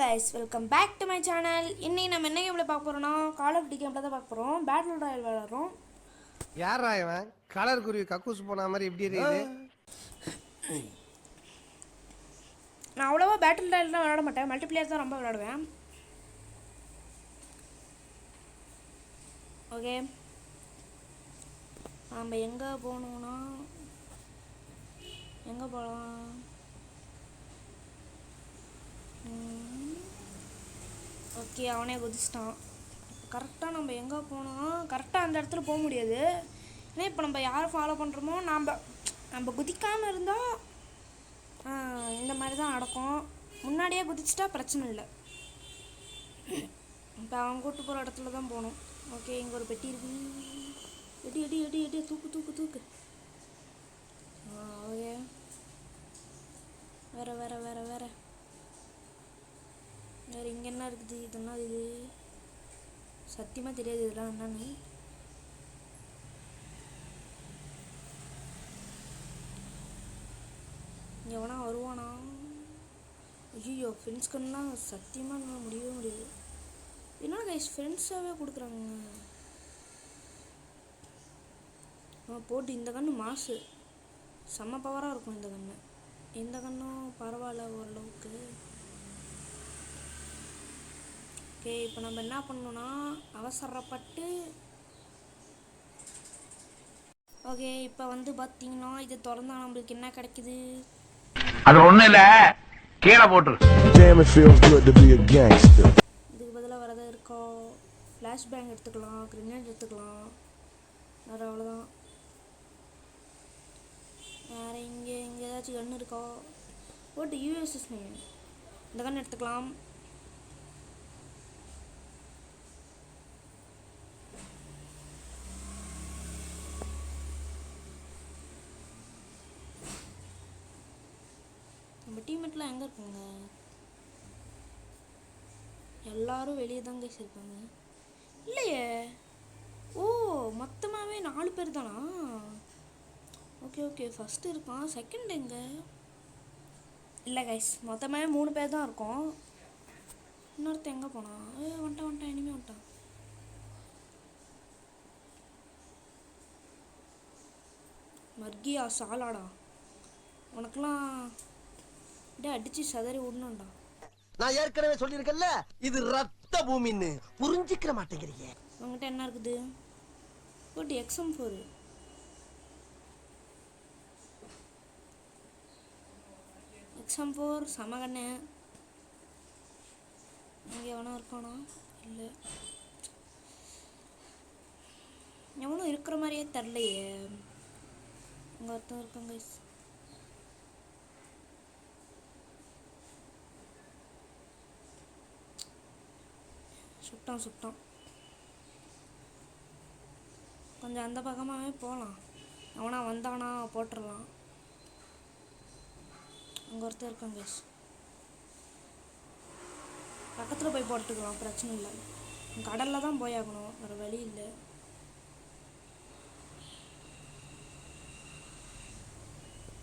guys, welcome back to my channel. இன்னைக்கு நம்ம என்ன கேம்ல பார்க்க போறோம்னா கால் ஆஃப் டியூட்டி கேம்ல தான் பார்க்க போறோம். பேட்டில் ராயல் விளையாடுறோம். யாரா இவன் கலர் குருவி கக்கூஸ் போன மாதிரி இப்படி இருக்குது? நான் அவ்வளவா பேட்டில் ராயல்லாம் விளையாட மாட்டேன். மல்டிப்ளேயர் தான் ரொம்ப விளையாடுவேன். ஓகே, நம்ம எங்கே போகணும்னா எங்கே போகலாம்? ஓகே, அவனே குதிச்சிட்டான். கரெக்டாக நம்ம எங்கே போனோம், கரெக்டாக அந்த இடத்துல போக முடியாது. ஏன்னா இப்போ நம்ம யாரை ஃபாலோ பண்ணுறோமோ நம்ம குதிக்காமல் இருந்தால் இந்த மாதிரி தான் நடக்கும். முன்னாடியே குதிச்சிட்டா பிரச்சனை இல்லை. இப்போ அவன் கூட்டு போகிற இடத்துல தான் போகணும். ஓகே, இங்கே ஒரு பெட்டி இருக்கு. எடி எடி எடி எடி தூக்கு தூக்கு தூக்கு. ஓகே, வேறு வேறு வேறு வேறு வேறு இங்கே என்ன இருக்குது? இதெல்லாம் இது சத்தியமாக தெரியாது. இதெல்லாம் என்னன்னு இங்கே எவனா வருவானா? ஐயோ, ஃப்ரெண்ட்ஸ்க்குன்னா சத்தியமாக முடியவே முடியாது. என்ன கைஸ் ஃப்ரெண்ட்ஸாகவே கொடுக்குறாங்க. போட்டு இந்த கன்று மாசு செம்ம பவராக இருக்கும். இந்த கன்று இந்த கன்றும் பரவாயில்ல ஓரளவுக்கு. ஓகே, இப்போ நம்ம என்ன பண்ணணும்னா அவசரப்பட்டு ஓகே இப்போ வந்து பார்த்தீங்கன்னா இதை திறந்தா நம்மளுக்கு என்ன கிடைக்குது? அது ஒண்ணும் இல்ல, கீழே போட்டு. இதுக்கு பதிலாக வரதா இருக்கோ? ஃப்ளாஷ் பேங்க் எடுத்துக்கலாம், கிரினேட் எடுத்துக்கலாம். வேறு அவ்வளோதான். வேறு இங்கே ஏதாச்சும் கன்று இருக்கோ? போட்டு யூஎஸ்எஸ் நேம் இந்த கன்று எடுத்துக்கலாம். நம்ம டீம்மேட்லாம் எங்கே இருக்காங்க? எல்லாரும் வெளியே தாங்க இருக்காங்க. இல்லையே, ஓ மொத்தமாகவே 4 பேர் தானா? ஓகே ஓகே, ஃபஸ்ட்டு இருக்கான், செகண்ட் எங்கே? இல்லை கைஸ், மொத்தமாகவே 3 பேர் தான் இருக்கோம். இன்னொருத்த எங்கே போனான்? வந்துட்டான் இனிமே வந்துட்டான். மர்கியா சாலாடா, உனக்கெல்லாம் அடிச்சு சதறி விடணும்டா. நான் ஏற்கனவே சொல்லியிருக்கேன்ல, இது ரத்த பூமின்னு புரிஞ்சிக்கிற மாட்டேங்கிறீங்க. உங்ககிட்ட என்ன இருக்குது? போட்டு XM4 சமகண்ணு. இங்கே எவனோ இருக்கானா? இல்லை, எவனும் இருக்கிற மாதிரியே தெரிலையே. அங்கே ஒருத்தன் இருக்காங்க. சுட்டான் கொஞ்சம் அந்த பக்கமாகவே போகலாம். அவனா வந்தானா போட்டுடலாம். அங்கே ஒருத்தர் இருக்காங்க, பக்கத்தில் போய் போட்டுக்கலாம், பிரச்சனை இல்லை. கடலில் தான் போயாகணும், வேறு வழி இல்லை.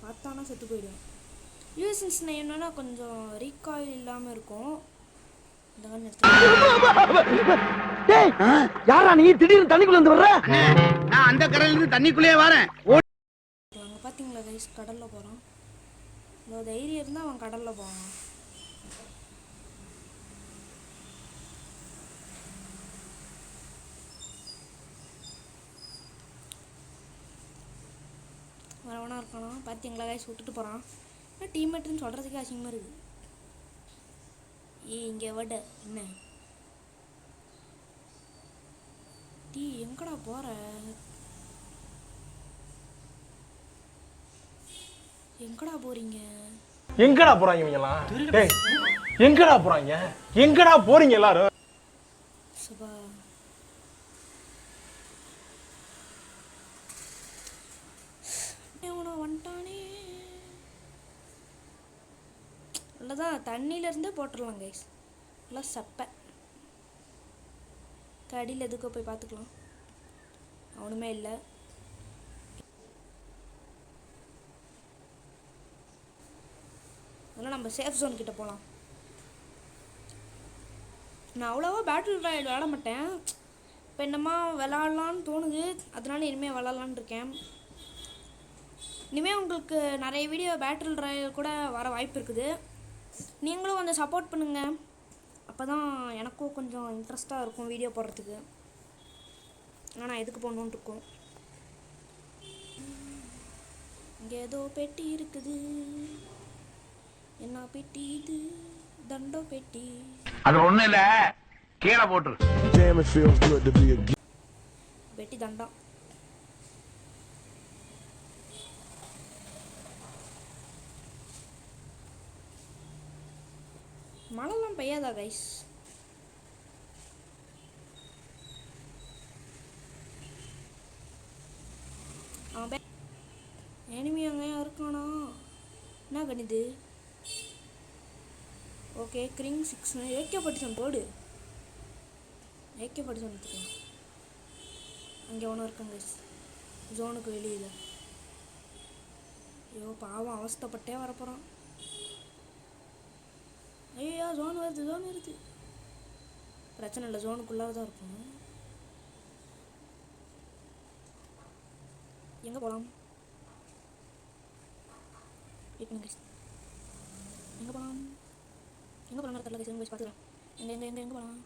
பார்த்தானா செத்து போயிடும். யூஎஸ்எஸ் என்னன்னா கொஞ்சம் ரீகாயில் இல்லாமல் இருக்கும். யாரா நீ திடீர்னு தண்ணிக்குள்ள இருந்து வர்ற? நான் அந்த கரையில இருந்து தண்ணிக்குள்ளே வரேன். அங்க பாத்தீங்களா கைஸ், கடல்ல போறான். இந்த தைரியம் இருந்தா அவன் கடல்ல போவான். வரவனா இருக்கானா? பாத்தீங்களா கைஸ், விட்டுட்டு போறான். டீம்மேட்னு சொல்றதுக்கே அசிங்கமா இருக்கு. இங்கே வட என்ன டீ, எங்கடா போற? எங்கடா போறீங்க? எங்கடா போறாங்க இவங்கலாம்? டேய், எங்கடா போறாங்க? எங்கடா போறீங்க எல்லாரும்? சுபா, எவனோ வந்துட்டானே. அவ்வளோதான், தண்ணியிலேருந்தே போட்டுடலாம் கைஸ். நல்லா சப்பை கடியில் எதுக்கோ போய் பார்த்துக்கலாம். அவனுமே இல்லை. அதெல்லாம் நம்ம சேஃப் ஜோன் கிட்ட போகலாம். நான் அவ்வளோவா பேட்டில் ராயல் விளாட மாட்டேன். இப்போ என்னம்மா விளாட்லான்னு தோணுது, அதனால இனிமேல் விளாட்லான்னு இருக்கேன். இனிமேல் உங்களுக்கு நிறைய வீடியோ பேட்டில் ராயல் கூட வர வாய்ப்பு இருக்குது. நீங்களும் கொஞ்சம் சப்போர்ட் பண்ணுங்கள். அப்போ தான் எனக்கும் கொஞ்சம் இன்ட்ரெஸ்ட்டாக இருக்கும் வீடியோ போடுறதுக்கு. ஆனால் எதுக்கு போடணுன்னு இருக்கும். இங்கே ஏதோ பெட்டி இருக்குது. என்ன பெட்டி இது? தண்டோ பெட்டி. அது ஒண்ணும் இல்ல, கீழே போட்டுரு. Damn, it feels good to be a பெட்டி தண்டம். மழைலாம் பெய்யாதா கைஸ்? அவன் எனிமி அங்கேயா இருக்கானா? என்ன கணிது? ஓகே, கிரிங் 6 AK-47 போடு. AK-47 எடுத்துக்கலாம். அங்கே ஒன்றும் இருக்காங்க கைஸ், ஜோனுக்கு வெளியில். ஐயோ பாவம், அவஸ்தைப்பட்டே வரப்போகிறான். ஐயோ ஜோன் வருது. பிரச்சனை இல்லை, ஜோனுக்குள்ளார தான் இருக்கும். எங்கே போகலாம்? வெயிட் பண்ணுங்க கைஸ். எங்கே போகலாம் தெரியல கைஸ். கைஸ் பார்த்துக்கிறேன். எங்கே போகலாம்?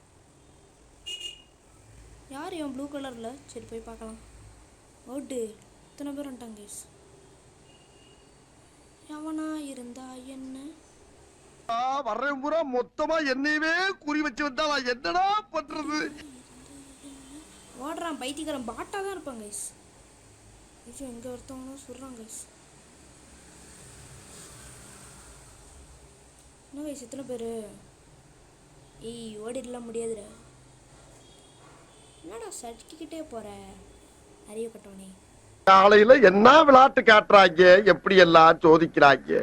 யார் இவன் ப்ளூ கலரில்? சரி போய் பார்க்கலாம். ஓட்டு இத்தனை பேர் வந்துட்டாங்க கைஸ். எவனா இருந்தா என்ன? வர்றேன் பூரா மொத்தமா என்னையவே குறி வச்சு வந்தா நான் என்னடா பண்றது? ஓடுறான் பைத்தியக்காரன். பாட்டா தான் இருப்பாங்க கைஸ். ஐயோ எங்கே ஒருத்தவங்களும் சொல்கிறாங்க கைஸ். என்ன கைஸ் எத்தனை பேர்? ஏய் ஓடிடலாம் முடியாதுடா. என்னடா சட்டிக்கிட்டே போற அறிவு கட்டவனே. காலையில என்ன விளையாட்டு காட்டுறாங்க, எப்படி எல்லாம் சோதிக்கிறாங்க.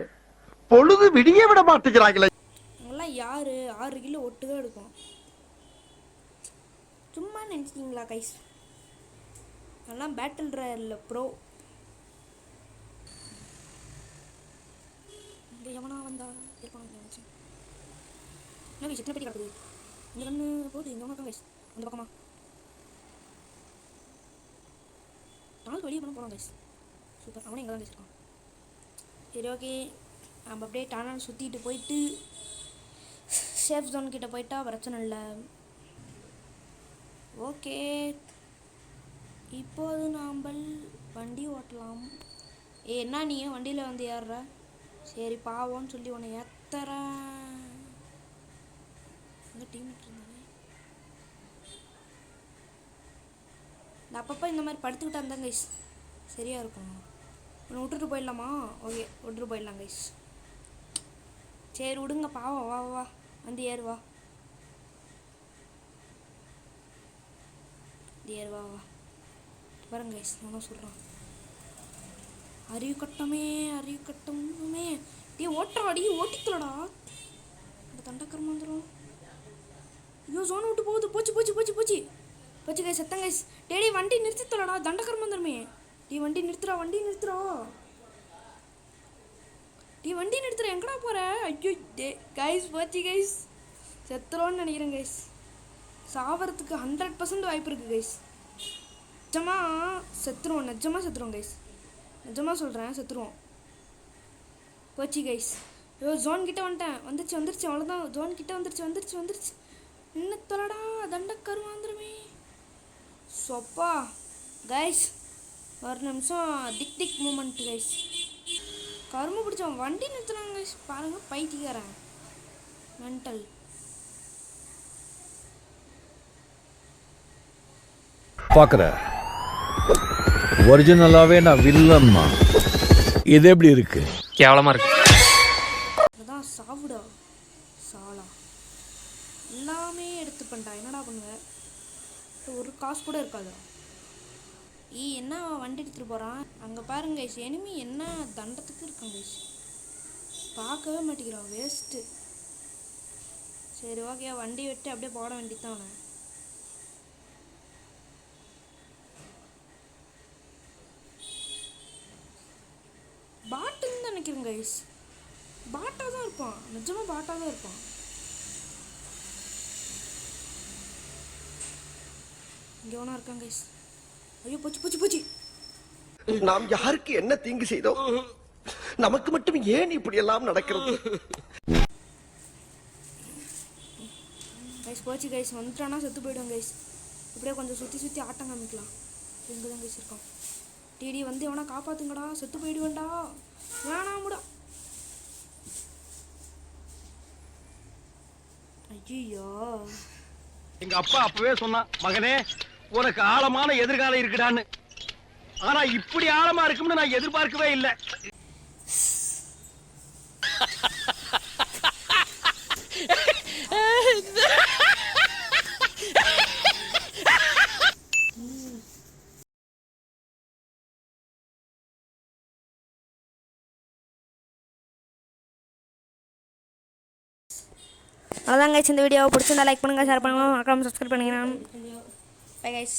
பொழுது விடிய விட மாட்டேங்கிறாங்களே. அவங்கெல்லாம் யாரு? 6 கிலோ ஒட்டுதான் எடுக்கும். சும்மா நினச்சிட்டிங்களா கைஸ்? அதெல்லாம் பேட்டில் ராயலில் ப்ரோ. இங்கே எவனா வந்தா இருப்பான். என்ன கைஸ் எத்தனை பெட்டி கிடக்குது? இந்த கண்ணு போகுது. இங்கே ஒன்று கைஸ், அந்த பக்கமா 4 வெளியே பண்ண போகிறான் கைஸ். சூப்பர், அவனே இங்கே தான் கைஸ் இருக்கான். சரி ஓகே, நம்ம அப்படியே டனல் சுற்றிட்டு போயிட்டு சேஃப் ஜோன் கிட்ட போயிட்டா பிரச்சனை இல்லை. ஓகே, இப்போது நாம் வண்டி ஓட்டலாம். என்ன நீ வண்டியில் வந்து ஏறுற? சரி பாவோன்னு சொல்லி உன்னை ஏற்றுறேன். இந்த டீம் இருந்தானே. அப்பப்போ இந்த மாதிரி படுத்துக்கிட்டா இருந்தாங்க கைஸ், சரியாக இருக்கும். உன்னை விட்டுட்டு போயிடலாமா? ஓகே விட்டுட்டு போயிடலாம் கைஸ். சரி விடுங்க பாவம். வா வந்து ஏறு. வா வா பாருங்க கைஸ், நானும் சொல்கிறான். அறிவு கட்டமே. டே ஓட்டுறா, அடி ஓட்டிக்கலடா. இந்த தண்டக்கரம் வந்துடும். ஐயோ ஜோன் விட்டு போகுது. போச்சு கைஸ், செத்தங்க கைஸ். டேடி வண்டி நிறுத்தித்தலடா, தண்டக்கரம் வந்துடுமே. டீ வண்டி நிறுத்துறா. டீ வண்டி நிறுத்துற, எங்கடா போற? ஐயோ டே கைஸ், போச்சு கைஸ். செத்துறோன்னு நினைக்கிறேன் கைஸ். சாவறதுக்கு 100% வாய்ப்பு இருக்குது கைஸ். நிஜமாக செத்துருவோம் கைஸ். நிஜமாக சொல்கிறேன், செத்துருவோம். போச்சு கைஸ். ஐயோ ஜோன் கிட்ட வந்துருச்சு. அவ்வளோதான், ஜோன் கிட்ட வந்துருச்சு. இன்னும் தொலைடா, தண்டக்கரு வந்துருமே. சொப்பா கைஸ், ஒரு நிமிஷம் டிக் மூமெண்ட் கைஸ். கரும்பு பிடிச்சவன் வண்டி நிறுத்துனாங்க கைஸ். பாருங்கள் பைத்தியக்காரன் மென்டல். பார்க்குற ஒரிஜினலாகவே நான் வில்லன்னா இது எப்படி இருக்கு? கேவலமாக இருக்கு. அதான் சாவுடா சாலா. எல்லாமே எடுத்து பண்ணிட்டா என்னடா பண்ணுவேன்? ஒரு காசு கூட இருக்காது. என்ன வண்டி எடுத்துகிட்டு போகிறான் அங்கே பாருங்க கைஸ். எனிமி என்ன தண்டத்துக்கு இருக்காங்க கைஸ், பார்க்கவே மாட்டேங்கிறான். வேஸ்ட்டு. சரி ஓகே, வண்டி விட்டு அப்படியே போட வேண்டியதான் அவனை. பாட்டுன்னு தான் நினைக்கிறேன் கைஸ். பாட்டாக தான் இருப்பான், நிஜமாக பாட்டாக தான் இருப்பான். இங்கே வேணா இருக்காங்க கைஸ். ஐயோ போச்சு போச்சு போச்சு. நாம் யாருக்கு என்ன தீங்கு செய்தோம்? நமக்கு மட்டும் ஏன் இப்படி எல்லாம் நடக்கிறது? கைஸ் போச்சு கைஸ். வந்துட்டானா செத்து போயிடும் கைஸ். இப்படியே கொஞ்சம் சுற்றி சுற்றி ஆட்டம் காமிக்கலாம். எங்கே தான் கைஸ் இருக்கான்? டிடி வந்து எவனா காப்பாத்துங்கடா, செத்து போயிடுவேன்டா. வேணாமுடா. ஐயோ எங்க அப்பா அப்பவே சொன்னான், மகனே உனக்கு ஆழமான எதிர்காலம் இருக்குடான்னு. ஆனா இப்படி ஆழமா இருக்கும்னு நான் எதிர்பார்க்கவே இல்லை. அவ்வளோதான் கைஸ். இந்த வீடியோவை பிடிச்சிருந்தா லைக் பண்ணுங்கள், ஷேர் பண்ணுங்கள், மறக்காம சப்ஸ்கிரைப் பண்ணிக்கலாம். Bye guys.